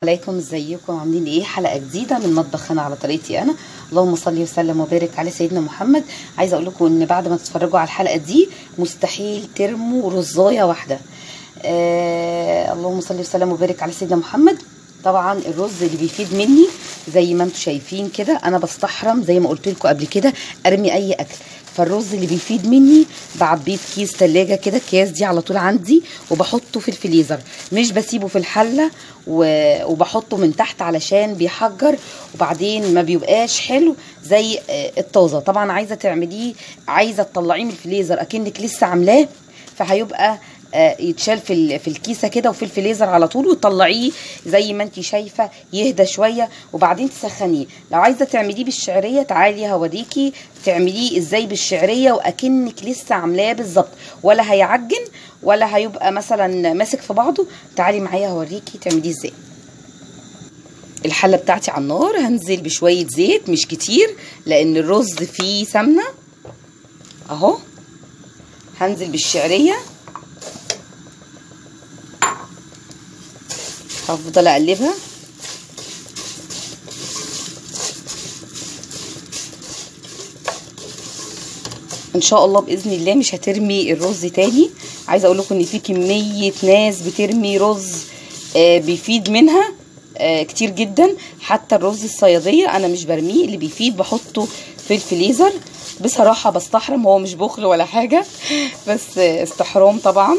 عليكم، ازيكم؟ عاملين ايه؟ حلقه جديده من مطبخ انا على طريقتي انا. اللهم صل وسلم وبارك على سيدنا محمد. عايزه اقول لكم ان بعد ما تتفرجوا على الحلقه دي مستحيل ترموا رزايه واحده. اللهم صل وسلم وبارك على سيدنا محمد. طبعا الرز اللي بيفيد مني زي ما انتم شايفين كده، انا بستحرم زي ما قلت لكم قبل كده ارمي اي اكل. فالرز اللي بيفيد مني بعبيه في كيس تلاجة كده، الكيس دي على طول عندي، وبحطه في الفريزر، مش بسيبه في الحله وبحطه من تحت علشان بيحجر وبعدين ما بيبقاش حلو زي الطازه. طبعا عايزه تعمليه، عايزه تطلعيه من الفريزر اكنك لسه عاملاه، فهيبقى يتشال في الكيسه كده وفي الفريزر على طول، وتطلعيه زي ما انت شايفه يهدى شويه وبعدين تسخنيه. لو عايزه تعمليه بالشعريه تعالي هوريكي تعمليه ازاي بالشعريه واكنك لسه عاملاه بالظبط، ولا هيعجن ولا هيبقى مثلا ماسك في بعضه. تعالي معايا هوريكي تعمليه ازاي. الحله بتاعتي على النار، هنزل بشويه زيت مش كتير لان الرز فيه سمنه اهو. هنزل بالشعريه، هفضل اقلبها ان شاء الله باذن الله. مش هترمي الرز تاني. عايزه اقول لكم ان في كميه ناس بترمي رز بيفيد منها كتير جدا. حتى الرز الصياديه انا مش برميه، اللي بيفيد بحطه في الفريزر. بصراحه بستحرم، هو مش بخل ولا حاجه بس استحرام طبعا،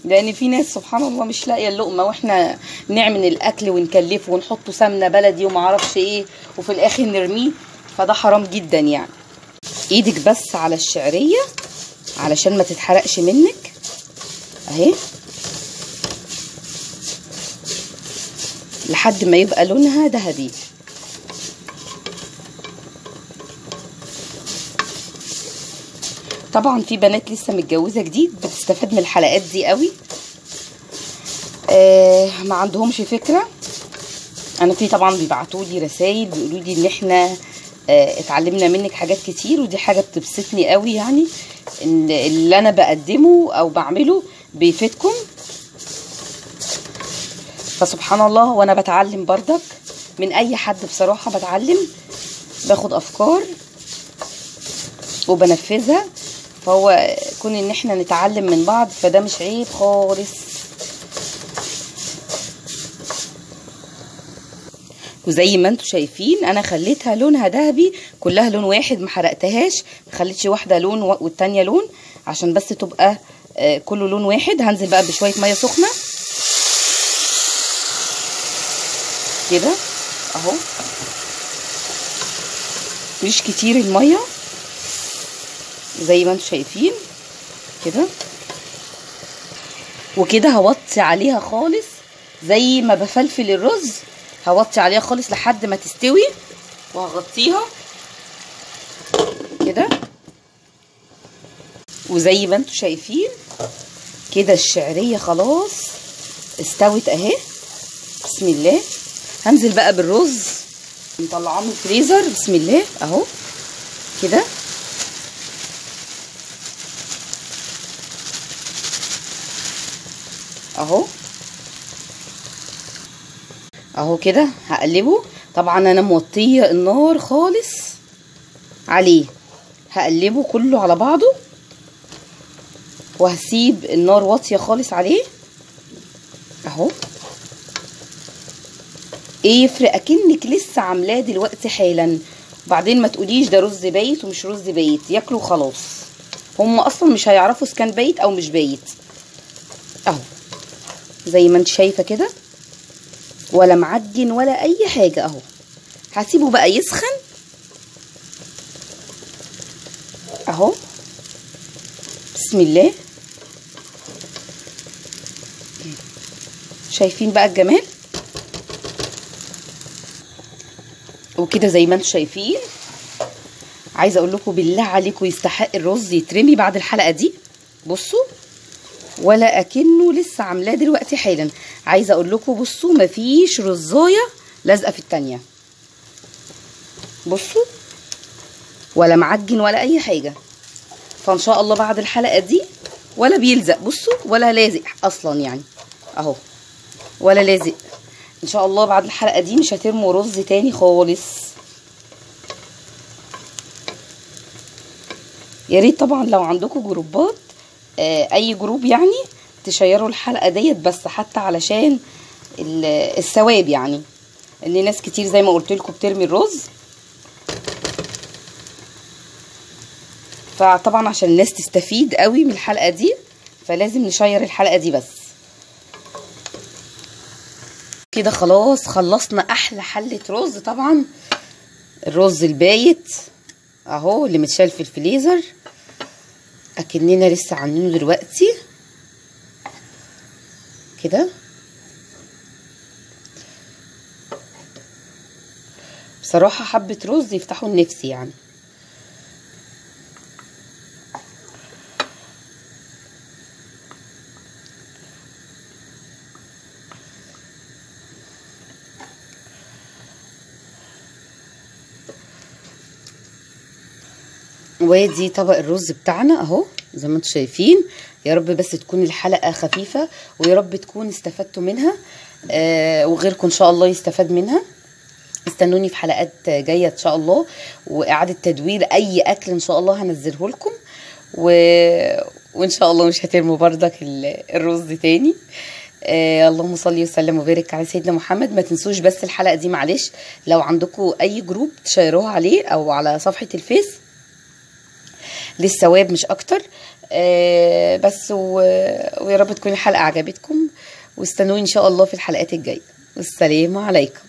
لان في ناس سبحان الله مش لاقيه اللقمه، واحنا نعمل الاكل ونكلفه ونحطه سمنه بلدي ومعرفش ايه وفي الاخر نرميه، فده حرام جدا يعني. ايدك بس على الشعريه علشان ما تتحرقش منك اهي، لحد ما يبقى لونها ذهبي. طبعا في بنات لسه متجوزه جديد بتستفاد من الحلقات دي قوي، ما عندهمش فكره. انا في طبعا بيبعتوا لي رسائل بيقولوا لي ان احنا اتعلمنا منك حاجات كتير، ودي حاجه بتبسطني قوي يعني، ان اللي انا بقدمه او بعمله بيفيدكم. فسبحان الله، وانا بتعلم بردك من اي حد بصراحه، بتعلم باخد افكار وبنفذها. فهو كون ان احنا نتعلم من بعض فده مش عيب خالص. وزي ما انتم شايفين انا خليتها لونها ذهبي، كلها لون واحد، ما حرقتهاش، ما خليتش واحده لون والتانيه لون، عشان بس تبقى كله لون واحد. هنزل بقى بشويه ميه سخنه كده اهو، مش كتير الميه زي ما انتم شايفين كده. وكده هوطي عليها خالص زي ما بفلفل الرز، هوطي عليها خالص لحد ما تستوي، وهغطيها كده. وزي ما انتم شايفين كده الشعريه خلاص استوت اهي. بسم الله. هنزل بقى بالرز نطلعاه من الفريزر. بسم الله اهو كده. اهو كده هقلبه. طبعا انا موطيه النار خالص عليه، هقلبه كله على بعضه وهسيب النار واطيه خالص عليه اهو. ايه يفرق اكنك لسه عاملاه دلوقتي حالا، وبعدين ما تقوليش ده رز بايت ومش رز بايت، ياكلوا خلاص. هم اصلا مش هيعرفوا اذا كان بايت او مش بايت اهو. زي ما انت شايفه كده، ولا معجن ولا اي حاجه اهو. هسيبه بقى يسخن اهو. بسم الله. شايفين بقى الجمال؟ وكده زي ما انتم شايفين. عايزه اقول لكم بالله عليكم يستحق الرز يترمي بعد الحلقه دي. بصوا، ولا اكنه لسه عاملاه دلوقتي حالا. عايزه اقول لكم بصوا، مفيش رزايه لازقه في التانيه. بصوا، ولا معجن ولا اي حاجه. فان شاء الله بعد الحلقه دي ولا بيلزق، بصوا، ولا لازق اصلا يعني اهو، ولا لازق. ان شاء الله بعد الحلقه دي مش هترموا رز تاني خالص. يا ريت طبعا لو عندكم جروبات، اي جروب يعني، تشيروا الحلقه ديت بس حتى علشان الثواب، يعني ان ناس كتير زي ما قلت لكم بترمي الرز، فطبعا عشان الناس تستفيد قوي من الحلقه دي فلازم نشير الحلقه دي. بس كده خلاص خلصنا احلى حله رز. طبعا الرز البايت اهو اللي متشال في الفريزر اكننا لسه عاملينه دلوقتي كده. بصراحه حبه رز يفتحوا النفس يعني. وادي طبق الرز بتاعنا اهو زي ما انتم شايفين. يا رب بس تكون الحلقه خفيفه، ويا رب تكون استفدتوا منها، وغيركم ان شاء الله يستفاد منها. استنوني في حلقات جايه ان شاء الله، واعاده تدوير اي اكل ان شاء الله هنزله لكم، وان شاء الله مش هترموا بردك الرز تاني. اللهم صل وسلم وبارك على سيدنا محمد. ما تنسوش بس الحلقه دي معلش لو عندكم اي جروب تشيروها عليه او على صفحه الفيس للثواب مش اكتر. بس ويا رب تكون الحلقه عجبتكم، واستنوني ان شاء الله في الحلقات الجايه. والسلام عليكم.